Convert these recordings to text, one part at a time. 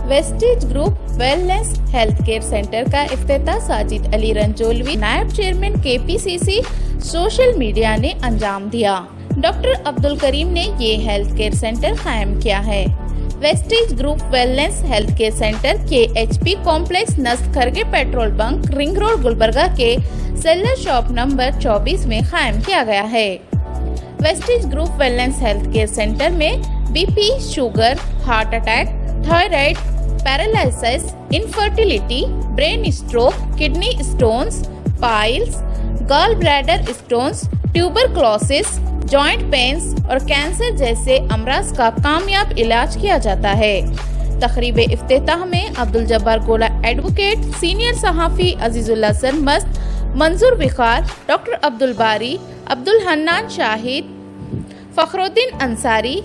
Wastage group wellness health care centre का इफ्तिताह साजिद अली रंजोलवी नायब chairman KPCC social media ने अंजाम दिया। डॉक्टर अब्दुल करीम ने ये हेल्थ केयर सेंटर कायम किया है। Wastage group wellness health care centre KHP complex नस्त Kharge petrol bunk ring road Gulbarga के सेलर शॉप नंबर 24 में कायम किया गया है। Wastage group wellness health care centre में BP, sugar, heart attack, thyroid, paralysis, infertility, brain stroke, kidney stones, piles, gall bladder stones, tuberculosis, joint pains और cancer जैसे अमराज का कामयाब इलाज किया जाता है। तकरीब इफ्तिताह में अब्दुल जब्बार गोला एडवोकेट, सीनियर सहाफ़ी अजीजुल्लाह सरमस्त, मंजूर विकार, doctor Abdul Bari, Abdul Hannan Shahid, Fakhruddin Ansari,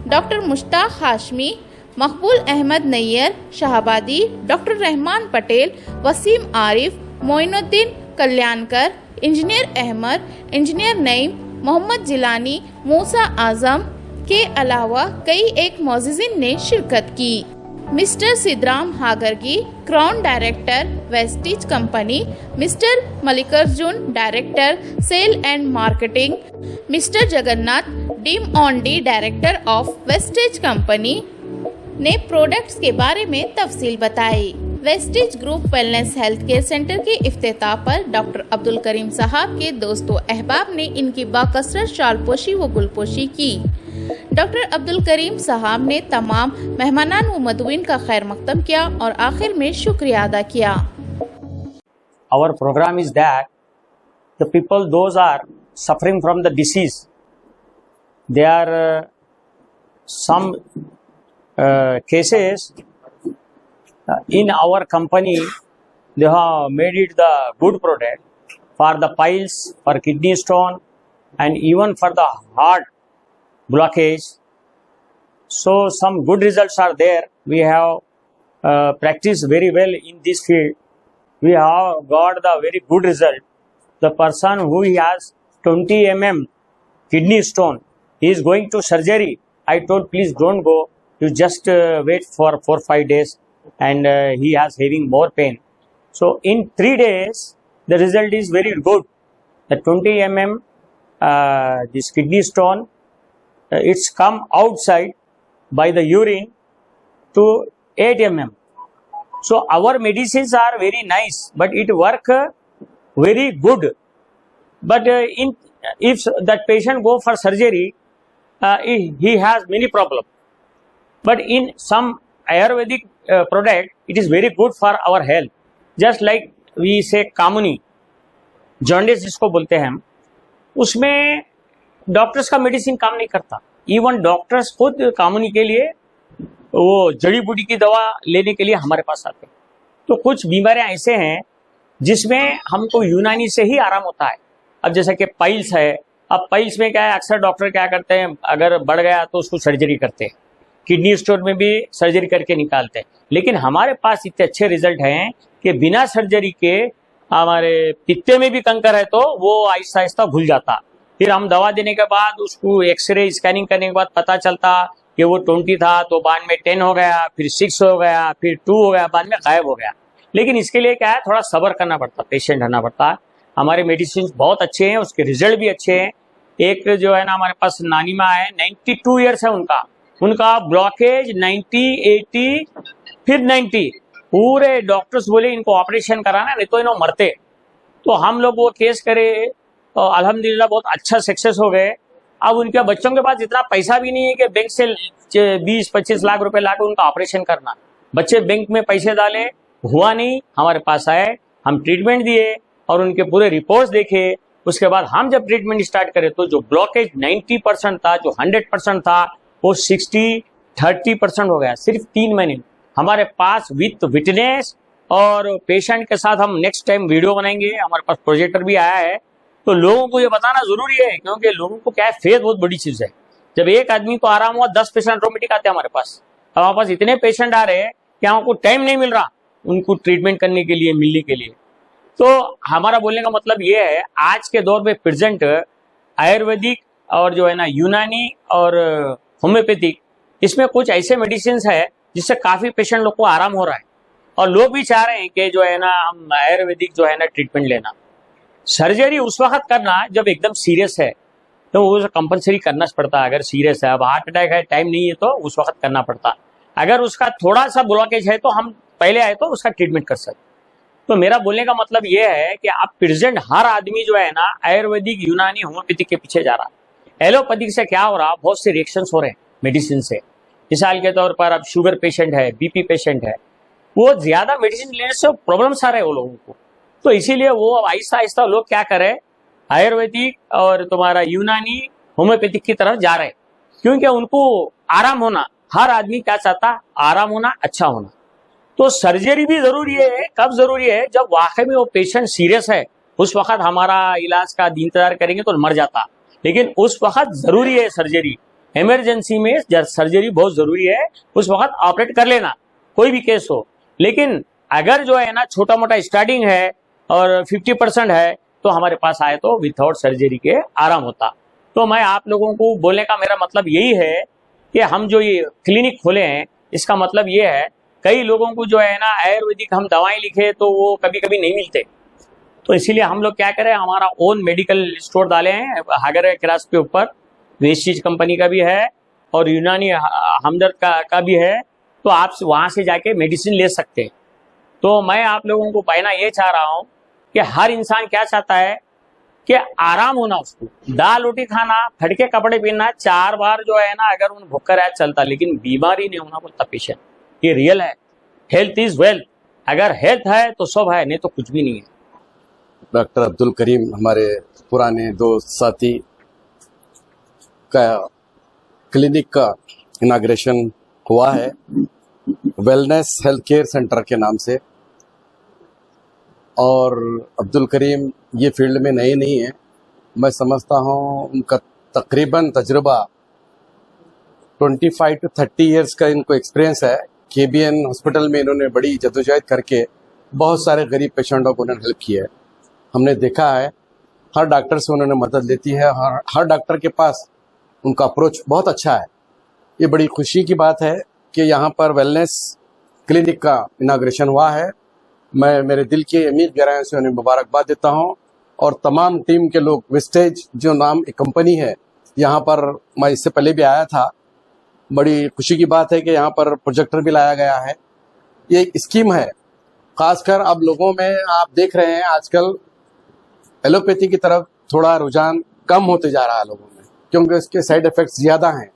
doctor Mushtaq Hashmi, Maqbool Ahmed Nayyar Shahabadi, doctor Rahman Patel, Waseem Arif, Moinuddin Kalyankar, engineer Ahmed, engineer Naeem, Mohammed Jilani, Musa Azam के अलावा कई एक मोअज़्ज़िज़ीन ने शिरकत की। Mister Siddharam Hagargi, crown director Vestige company, mister Mallikarjun director sale and marketing, mister Jagannath डीम डायरेक्टर ऑफ वेस्टेज कंपनी ने प्रोडक्ट्स के बारे में तफसील बताई। Vestige group wellness health care centre के इफ्तिताह पर डॉक्टर अब्दुल करीम साहब के दोस्तों अहबाब ने इनकी बाकसरत शालपोशी व गुलपोशी की। डॉक्टर अब्दुल करीम साहब ने तमाम मेहमानान व मदुईन का खैर मकदम किया और आखिर में शुक्रिया अदा किया। Our program is that the people those are suffering from the disease, there are some cases in our company they have made it the good product for the piles, for kidney stone, and even for the heart blockage. So some good results are there. We have practiced very well in this field. We have got the very good result. The person who has 20 mm kidney stone, he is going to surgery. I told please don't go, you just wait for 4-5 days, and he has having more pain. So in 3 days the result is very good. The 20 mm this kidney stone, it's come outside by the urine to 8 mm. So our medicines are very nice, but it work very good. But if that patient go for surgery, he has many problem. But in some Ayurvedic product, it is very good for our health. Just like we say कामुनी, jaundice जिसको बोलते हैं हम, उसमें doctors का medicine काम नहीं करता। इवन डॉक्टर्स खुद कामुनी के लिए वो जड़ी बूटी की दवा लेने के लिए हमारे पास आते हैं। तो कुछ बीमारियां ऐसे हैं जिसमें हमको यूनानी से ही आराम होता है। अब जैसे कि पाइल्स है, अब पाइल्स में क्या है, अक्सर डॉक्टर क्या करते हैं, अगर बढ़ गया तो उसको सर्जरी करते हैं। किडनी स्टोन में भी सर्जरी करके निकालते हैं। लेकिन हमारे पास इतने अच्छे रिजल्ट हैं कि बिना सर्जरी के हमारे पित्ते में भी कंकर है तो वो आहिस्ता आहिस्ता घुल जाता। फिर हम दवा देने के बाद उसको एक्सरे स्कैनिंग करने के बाद पता चलता कि वो 20 था तो बाद में 10 हो गया, फिर 6 हो गया, फिर 2 हो गया, बाद में गायब हो गया। लेकिन इसके लिए क्या है, थोड़ा सब्र करना पड़ता, पेशेंट रहना पड़ता। हमारे मेडिसिन बहुत अच्छे हैं, उसके रिजल्ट भी अच्छे हैं। एक जो है ना हमारे पास नानी माँ है, 92 ईयर्स है उनका ब्लॉकेज 90, 80 फिर 90, पूरे डॉक्टर्स बोले इनको ऑपरेशन कराना नहीं तो इन्हों मरते। तो हम लोग वो केस करे तो अल्हम्दुलिल्लाह बहुत अच्छा सक्सेस हो गए। अब उनके बच्चों के पास इतना पैसा भी नहीं है कि बैंक से 20-25 लाख रुपए लाके उनका ऑपरेशन करना। बच्चे बैंक में पैसे डाले, हुआ नहीं, हमारे पास आए, हम ट्रीटमेंट दिए और उनके पूरे रिपोर्ट्स देखे। उसके बाद हम जब ट्रीटमेंट स्टार्ट करें तो जो ब्लॉकेज 90% था, जो 100% था, वो 60-30% हो गया सिर्फ 3 महीने में। हमारे पास विथ विटनेस और पेशेंट के साथ हम नेक्स्ट टाइम वीडियो बनाएंगे। हमारे पास प्रोजेक्टर भी आया है, तो लोगों को ये बताना जरूरी है, क्योंकि लोगों को क्या है, फेथ बहुत बड़ी चीज है। जब एक आदमी को आराम हुआ, 10 पेशेंट ऑटोमेटिक आते हैं हमारे पास। हमारे पास इतने पेशेंट आ रहे हैं कि हमको टाइम नहीं मिल रहा उनको ट्रीटमेंट करने के लिए, मिलने के लिए। तो हमारा बोलने का मतलब ये है, आज के दौर में प्रेजेंट आयुर्वेदिक और जो है ना यूनानी और होम्योपैथिक, इसमें कुछ ऐसे मेडिसिन है जिससे काफी पेशेंट लोग को आराम हो रहा है और लोग भी चाह रहे हैं कि जो है ना हम आयुर्वेदिक जो है ना ट्रीटमेंट लेना। सर्जरी उस वक्त करना जब एकदम सीरियस है तो वो कंपलसरी करना पड़ता है। अगर सीरियस है, अब हार्ट अटैक है, टाइम नहीं है तो उस वक्त करना पड़ता। अगर उसका थोड़ा सा ब्लॉकेज है तो हम पहले आए तो उसका ट्रीटमेंट कर सकते। तो मेरा बोलने का मतलब ये है कि आप प्रेजेंट हर आदमी जो है ना आयुर्वेदिक, यूनानी, होम्योपैथिक के पीछे जा रहा है। एलोपैथिक से क्या हो रहा, बहुत से रिएक्शंस हो रहे हैं मेडिसिन से। मिसाल के तौर पर अब शुगर पेशेंट है, बीपी पेशेंट है, वो ज्यादा मेडिसिन लेने से प्रॉब्लम्स आ रहे हैं वो लोगों को। तो इसीलिए वो अब आहिस्ता आहिस्ता लोग क्या करें, आयुर्वेदिक और तुम्हारा यूनानी, होम्योपैथिक की तरफ जा रहे हैं, क्योंकि उनको आराम होना, हर आदमी क्या चाहता, आराम होना, अच्छा होना। तो सर्जरी भी जरूरी है। कब जरूरी है, जब वाकई में वो पेशेंट सीरियस है, उस वक्त हमारा इलाज का इंतजार करेंगे तो मर जाता। लेकिन उस वक्त जरूरी है सर्जरी, इमरजेंसी में सर्जरी बहुत जरूरी है, उस वक्त ऑपरेट कर लेना कोई भी केस हो। लेकिन अगर जो है ना छोटा मोटा स्टार्टिंग है और 50% है तो हमारे पास आए तो विदाउट सर्जरी के आराम होता। तो मैं आप लोगों को बोलने का मेरा मतलब यही है कि हम जो ये क्लिनिक खोले हैं, इसका मतलब ये है, कई लोगों को जो है ना आयुर्वेदिक हम दवाएं लिखे तो वो कभी कभी नहीं मिलते। तो इसीलिए हम लोग क्या करें, हमारा ओन मेडिकल स्टोर डाले हैं हागर क्रॉस के ऊपर। वेस्टीज कंपनी का भी है और यूनानी हमदर्द का भी है। तो आप वहां से जाके मेडिसिन ले सकते हैं। तो मैं आप लोगों को कहना ये चाह रहा हूँ कि हर इंसान क्या चाहता है कि आराम होना, उसको दाल रोटी खाना, फटके कपड़े पहनना, 4 बार जो है ना अगर उन भूख कर चलता, लेकिन बीमारी नहीं होना बोलता पेशेंट। ये रियल है। Health is wealth. अगर हेल्थ है तो सब है, नहीं तो कुछ भी नहीं है। डॉक्टर अब्दुल करीम हमारे पुराने दोस्त साथी का क्लिनिक का इनाग्रेशन हुआ है वेलनेस हेल्थ केयर सेंटर के नाम से। और अब्दुल करीम ये फील्ड में नए नहीं है। मैं समझता हूँ उनका तकरीबन तजुर्बा 25 to 30 इयर्स का इनको एक्सपीरियंस है। केबीएन हॉस्पिटल में इन्होंने बड़ी जद्दोजहद करके बहुत सारे गरीब पेशेंटों को उन्होंने हेल्प किया है। हमने देखा है हर डॉक्टर से उन्होंने मदद लेती है, हर डॉक्टर के पास उनका अप्रोच बहुत अच्छा है। ये बड़ी खुशी की बात है कि यहाँ पर वेलनेस क्लिनिक का इनाग्रेशन हुआ है। मैं मेरे दिल की अमीर गहराइयों से उन्हें मुबारकबाद देता हूँ और तमाम टीम के लोग। वेस्टेज जो नाम एक कंपनी है, यहाँ पर मैं इससे पहले भी आया था। बड़ी खुशी की बात है कि यहाँ पर प्रोजेक्टर भी लाया गया है। ये एक स्कीम है, खासकर अब लोगों में आप देख रहे हैं आजकल एलोपैथी की तरफ थोड़ा रुझान कम होते जा रहा है लोगों में, क्योंकि इसके साइड इफेक्ट्स ज़्यादा हैं।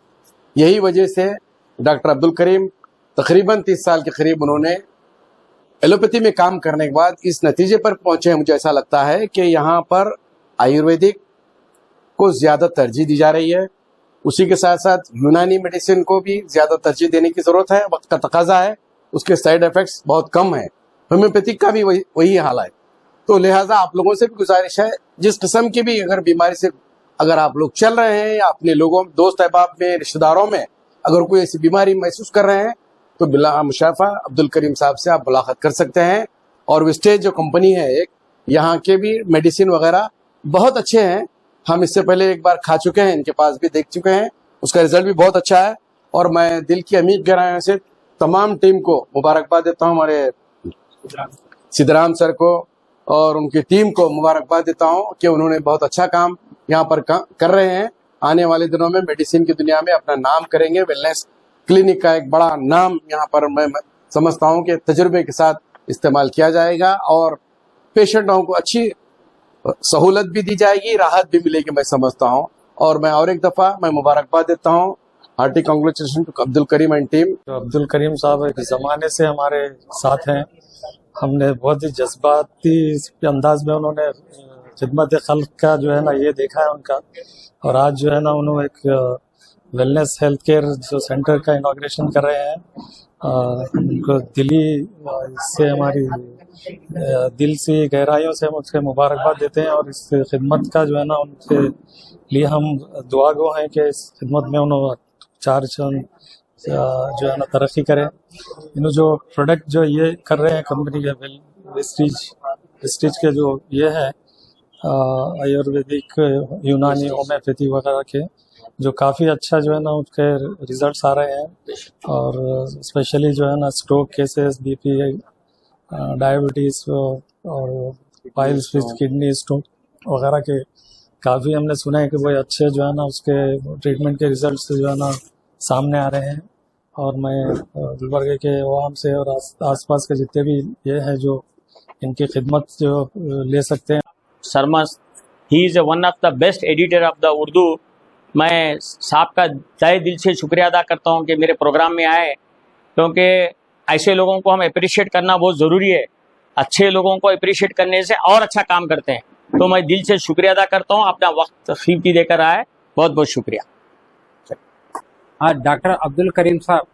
यही वजह से डॉक्टर अब्दुल करीम तकरीबन 30 साल के करीब उन्होंने एलोपैथी में काम करने के बाद इस नतीजे पर पहुंचे हैं। मुझे ऐसा लगता है कि यहाँ पर आयुर्वेदिक को ज़्यादा तरजीह दी जा रही है, उसी के साथ साथ यूनानी मेडिसिन को भी ज़्यादा तरजीह देने की ज़रूरत है। वक्त का तकाजा है, उसके साइड इफ़ेक्ट्स बहुत कम हैं। होम्योपैथिक का भी वही हाल है। तो लिहाजा आप लोगों से भी गुजारिश है, जिस किस्म की भी अगर बीमारी से अगर आप लोग चल रहे हैं या अपने लोगों, दोस्त अहबाब में, रिश्तेदारों में अगर कोई ऐसी बीमारी महसूस कर रहे हैं तो बिला मुशाफा अब्दुल करीम साहब से आप मुलाकात कर सकते हैं। और वेस्टेज जो कंपनी है एक, यहाँ के भी मेडिसिन वगैरह बहुत अच्छे हैं। हम इससे पहले एक बार खा चुके हैं, इनके पास भी देख चुके हैं, उसका रिजल्ट भी बहुत अच्छा है। और मैं दिल की अमीर गहराइयों से तमाम टीम को मुबारकबाद देता हूँ, हमारे सिद्धराम सर को और उनकी टीम को मुबारकबाद देता हूँ कि उन्होंने बहुत अच्छा काम यहाँ पर कर रहे हैं। आने वाले दिनों में मेडिसिन की दुनिया में अपना नाम करेंगे। वेलनेस क्लिनिक का एक बड़ा नाम यहाँ पर मैं समझता हूँ कि तजुर्बे के साथ इस्तेमाल किया जाएगा और पेशेंटों को अच्छी सहूलत भी दी जाएगी, राहत भी मिलेगी, मैं समझता हूँ। और मैं और एक दफ़ा मैं मुबारकबाद देता हूँ, hearty congratulation to Abdul Karim and team. Abdul Karim साहब एक ज़माने से हमारे साथ हैं। हमने बहुत ही जज्बाती अंदाज में उन्होंने खिदमत खल्क का जो है ना ये देखा है उनका। और आज जो है ना उन्होंने एक वेलनेस हेल्थ केयर जो सेंटर का इनाग्रेशन कर रहे हैं। उनको इससे हमारी दिल से गहराइयों से हम उसके मुबारकबाद देते हैं। और इस खिदमत का जो है ना उनके लिए हम दुआ गो हैं कि इस खिदमत में उन्होंने 4 जो है ना तरक्की करें। इन्होंने जो प्रोडक्ट जो ये कर रहे हैं कंपनी के वेस्टीज के जो ये है आयुर्वेदिक, यूनानी, होम्योपैथी वगैरह के, जो काफ़ी अच्छा जो है ना उसके रिजल्ट्स आ रहे हैं। और स्पेशली जो है ना स्ट्रोक केसेस, बीपी, डायबिटीज़ और पाइल्स, किडनी स्टोन वगैरह के काफ़ी हमने सुना है कि वो अच्छे जो है ना उसके ट्रीटमेंट के रिजल्ट्स जो है ना सामने आ रहे हैं। और मैं गुलबर्गे के अवाम से और आसपास के जितने भी ये हैं जो इनकी खिदमत जो ले सकते हैं। Sarmas, he is one of the best editor of the Urdu. मैं साहब का तहे दिल से शुक्रिया अदा करता हूँ कि मेरे प्रोग्राम में आए, क्योंकि ऐसे लोगों को हम अप्रिशिएट करना बहुत ज़रूरी है। अच्छे लोगों को अप्रिशिएट करने से और अच्छा काम करते हैं। तो मैं दिल से शुक्रिया अदा करता हूँ, अपना वक्त कीमती देकर आए, बहुत बहुत शुक्रिया। आज डॉक्टर अब्दुल करीम साहब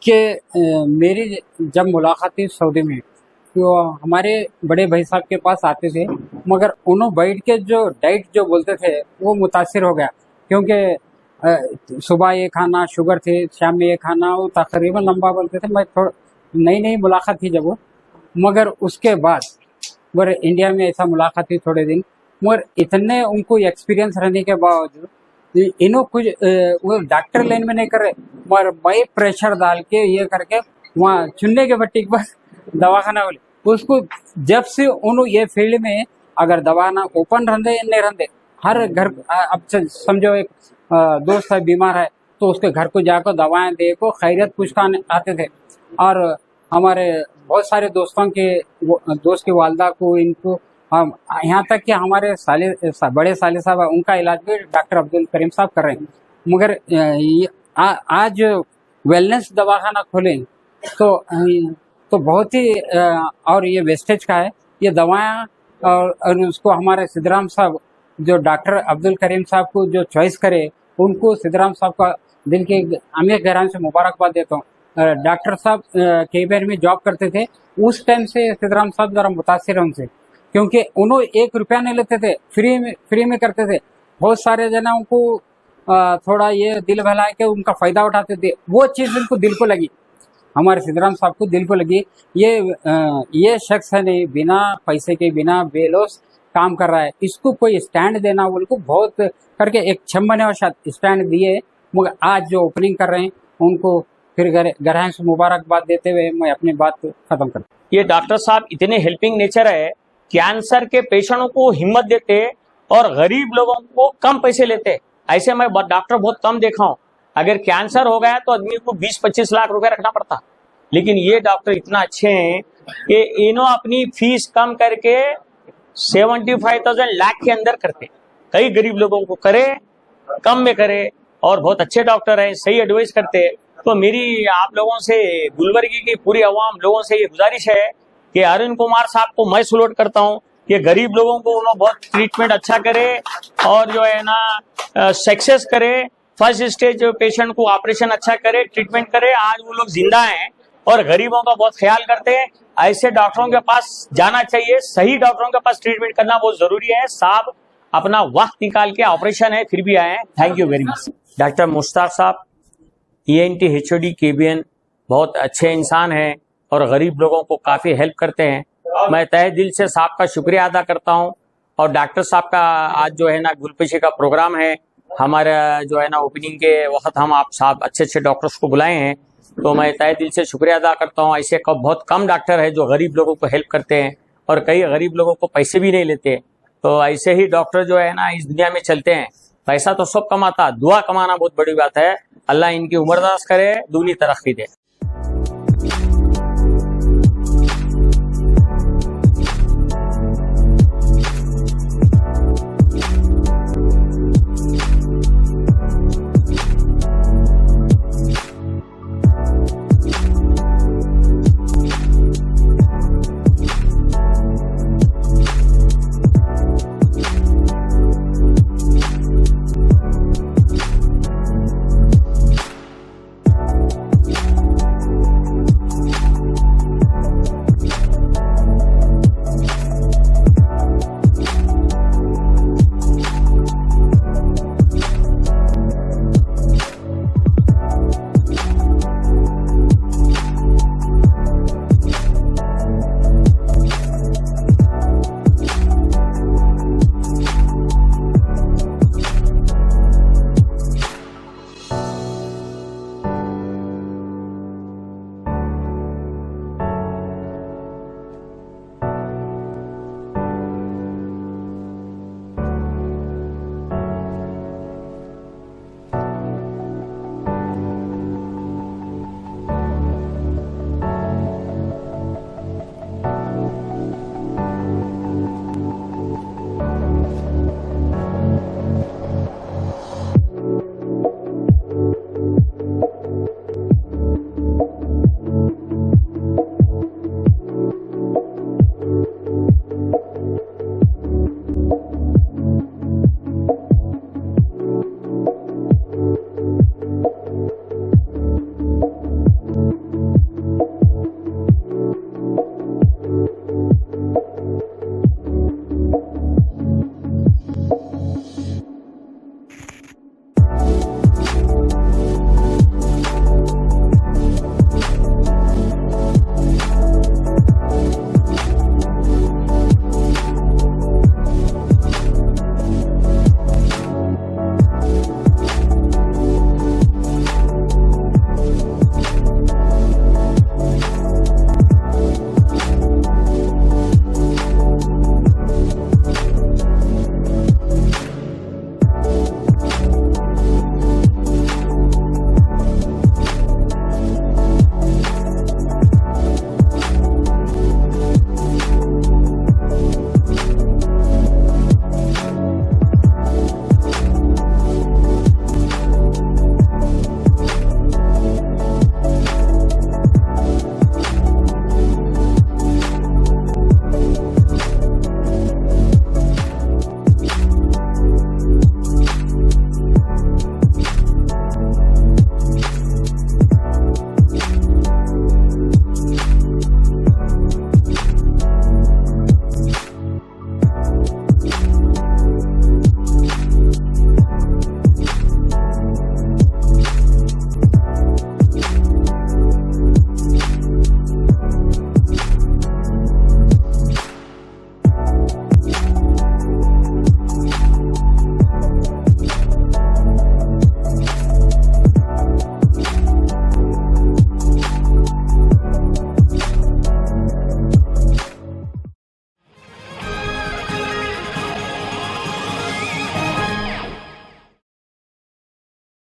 के मेरी जब मुलाकात थी सऊदी में, तो हमारे बड़े भाई साहब के पास आते थे, मगर उन्होंने बैठ के जो डाइट जो बोलते थे वो मुतासिर हो गया, क्योंकि सुबह ये खाना शुगर थे, शाम में ये खाना, वो तकरीबन लंबा बोलते थे। मैं थोड़ा नई मुलाकात थी जब वो, मगर उसके बाद मगर इंडिया में ऐसा मुलाकात थी थोड़े दिन, मगर इतने उनको एक्सपीरियंस रहने के बावजूद इन्हों कुछ वो डॉक्टर लाइन में नहीं कर रहे, मगर भाई प्रेशर डाल के ये करके वहाँ चुनने के बट्टी के पास दवाखाना बोले उसको। जब से उन्होंने ये फील्ड में अगर दवाखाना ओपन रहते या नहीं रहते, हर घर अब समझो एक दोस्त है बीमार है तो उसके घर को जाकर दवाएं दे को खैरियत पूछता आते थे। और हमारे बहुत सारे दोस्तों के दोस्त की वालदा को, इनको हम यहाँ तक कि हमारे बड़े साले साहब उनका इलाज भी डॉक्टर अब्दुल करीम साहब कर रहे हैं। मगर आज वेलनेस दवाखाना खोलें तो बहुत ही और ये वेस्टेज का है ये दवाएं। और उसको हमारे सिद्धराम साहब जो डॉक्टर अब्दुल करीम साहब को जो चॉइस करे, उनको सिद्धराम साहब का दिल के अमीर गहरान से मुबारकबाद देता हूँ। डॉक्टर साहब KBN में जॉब करते थे, उस टाइम से सिद्धराम साहब जरा मुतासिर है उनसे, क्योंकि उन्होंने 1 रुपया नहीं लेते थे, फ्री में करते थे। बहुत सारे जनाओं को थोड़ा ये दिल बहलाए के उनका फायदा उठाते थे, वो चीज़ उनको दिल को लगी, हमारे सिद्धराम साहब को दिल को लगी। ये शख्स है नहीं बिना पैसे के, बिना बेलौस काम कर रहा है, इसको कोई स्टैंड देना उनको बहुत करके एक 6 महीने और शायद स्टैंड दिए। मगर आज जो ओपनिंग कर रहे हैं उनको फिर गहराई से मुबारकबाद देते हुए मैं अपनी बात खत्म करता हूँ। ये डॉक्टर साहब इतने हेल्पिंग नेचर है, कैंसर के पेशेंटों को हिम्मत देते और गरीब लोगों को कम पैसे लेते। ऐसे मैं डॉक्टर बहुत कम देखा हूँ। अगर कैंसर हो गया तो आदमी को 20-25 लाख रुपए रखना पड़ता, लेकिन ये डॉक्टर इतना अच्छे हैं कि इन्हों अपनी फीस कम करके 75,000 लाख के अंदर करते। कई गरीब लोगों को करे, कम में करे, और बहुत अच्छे डॉक्टर हैं, सही एडवाइस करते। तो मेरी आप लोगों से, गुलबर्गी की पूरी आवाम लोगों से ये गुजारिश है कि अरुण कुमार साहब को मैं सलूट करता हूँ कि गरीब लोगों को उन्होंने बहुत ट्रीटमेंट अच्छा करे और जो है ना सक्सेस करे। फर्स्ट स्टेज पेशेंट को ऑपरेशन अच्छा करे, ट्रीटमेंट करे। आज वो लोग जिंदा हैं और गरीबों का बहुत ख्याल करते हैं। ऐसे डॉक्टरों के पास जाना चाहिए, सही डॉक्टरों के पास ट्रीटमेंट करना बहुत जरूरी है। साहब अपना वक्त निकाल के, ऑपरेशन है फिर भी आए हैं, thank you very much. Doctor Mushtaq साहब ENT HOD KBN बहुत अच्छे इंसान हैं और गरीब लोगों को काफ़ी हेल्प करते हैं। मैं तहे दिल से साहब का शुक्रिया अदा करता हूं। और डॉक्टर साहब का आज जो है ना गुलपेशी का प्रोग्राम है, हमारा जो है ना ओपनिंग के वक्त हम आप साहब अच्छे डॉक्टर्स को बुलाए हैं, तो मैं तहे दिल से शुक्रिया अदा करता हूं। ऐसे बहुत कम डॉक्टर है जो गरीब लोगों को हेल्प करते हैं और कई गरीब लोगों को पैसे भी नहीं लेते। तो ऐसे ही डॉक्टर जो है ना इस दुनिया में चलते हैं। पैसा तो सब कमाता, दुआ कमाना बहुत बड़ी बात है। अल्लाह इनकी उम्र दराज करे, दूनी तरक्की दे।